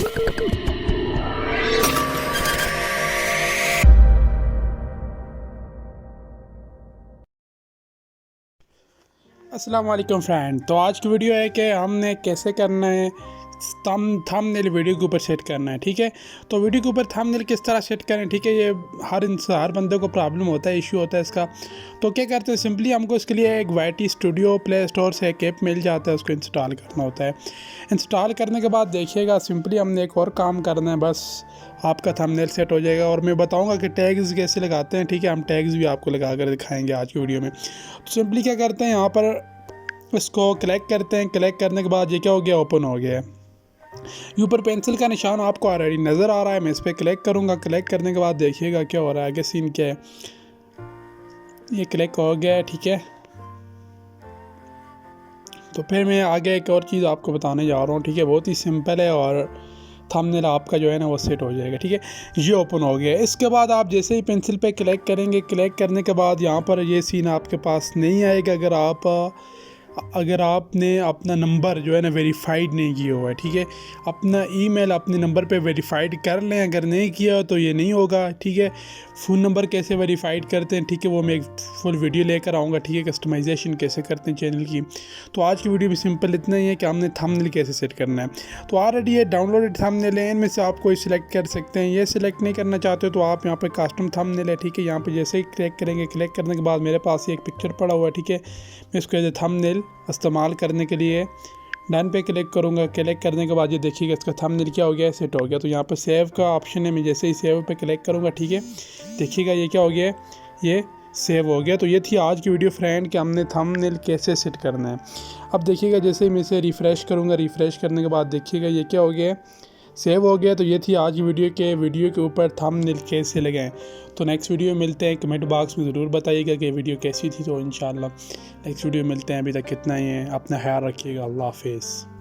अस्सलाम वालेकुम फ्रेंड। तो आज की वीडियो है कि हमने कैसे करना है थंबनेल वीडियो के ऊपर सेट करना है। ठीक है, तो वीडियो के ऊपर थंबनेल किस तरह सेट करें। ठीक है, ये हर बंदे को प्रॉब्लम होता है, इशू होता है इसका। तो क्या करते हैं, सिंपली हमको इसके लिए एक YT स्टूडियो प्ले स्टोर से एक ऐप मिल जाता है, उसको इंस्टॉल करना होता है। इंस्टॉल करने के बाद देखिएगा, सिंपली हमने एक और काम करना है, बस आपका थंबनेल सेट हो जाएगा। और मैं बताऊंगा कि टैग्स कैसे लगाते हैं। ठीक है, हम टैग्स भी आपको लगा कर दिखाएंगे आज की वीडियो में। तो सिंपली क्या करते हैं, यहाँ पर इसको क्लिक करते हैं। क्लिक करने के बाद ये क्या हो गया, ओपन हो गया है। ऊपर पेंसिल का निशान आपको ऑलरेडी नज़र आ रहा है। मैं इस पर क्लिक करूँगा। क्लिक करने के बाद देखिएगा क्या हो रहा है, आगे सीन क्या है। ये क्लिक हो गया है। ठीक है, तो फिर मैं आगे एक और चीज़ आपको बताने जा रहा हूँ। ठीक है, बहुत ही सिंपल है और थंबनेल आपका जो है ना वो सेट हो जाएगा। ठीक है, ये ओपन हो गया। इसके बाद आप जैसे ही पेंसिल पे क्लिक करेंगे, क्लिक करने के बाद यहाँ पर ये सीन आपके पास नहीं आएगा अगर आपने अपना नंबर जो है ना वेरीफाइड नहीं किया हुआ है। ठीक है, अपना ईमेल अपने नंबर पे वेरीफाइड कर लें, अगर नहीं किया तो ये नहीं होगा। ठीक है, फ़ोन नंबर कैसे वेरीफाइड करते हैं, ठीक है, वो मैं एक फुल वीडियो लेकर आऊँगा। ठीक है, कस्टमाइजेशन कैसे करते हैं चैनल की। तो आज की वीडियो में सिंपल इतना ही है कि हमने थंबनेल कैसे सेट करना है। तो ऑलरेडी ये डाउनलोडेड थंबनेल है, इनमें से आप कोई सिलेक्ट कर सकते हैं। ये सिलेक्ट नहीं करना चाहते तो आप यहाँ पर कस्टम थंबनेल है। ठीक है, यहाँ पर जैसे ही क्लिक करेंगे, क्लिक करने के बाद मेरे पास एक पिक्चर पड़ा हुआ है। ठीक है, मैं इसको एज ए थंबनेल इस्तेमाल करने के लिए डन पे क्लिक करूँगा। क्लिक करने के बाद ये देखिएगा इसका थंबनेल क्या हो गया है, सेट हो गया। तो यहाँ पर सेव का ऑप्शन है, मैं जैसे ही सेव पे क्लिक करूँगा, ठीक है, देखिएगा ये क्या हो गया है, ये सेव हो गया। तो ये थी आज की वीडियो फ्रेंड कि हमने थंबनेल कैसे सेट करना है। अब देखिएगा जैसे ही मैं इसे रिफ़्रेश करूँगा, रिफ़्रेश करने के बाद देखिएगा ये क्या हो गया है, सेव हो गया। तो ये थी आज की वीडियो के ऊपर थंबनेल कैसे लगाएं। तो नेक्स्ट वीडियो मिलते हैं। कमेंट बॉक्स में ज़रूर बताइएगा कि वीडियो कैसी थी। तो इंशाल्लाह नेक्स्ट वीडियो मिलते हैं। अभी तक कितना ही है, अपना ख्याल रखिएगा। अल्लाह हाफिज़।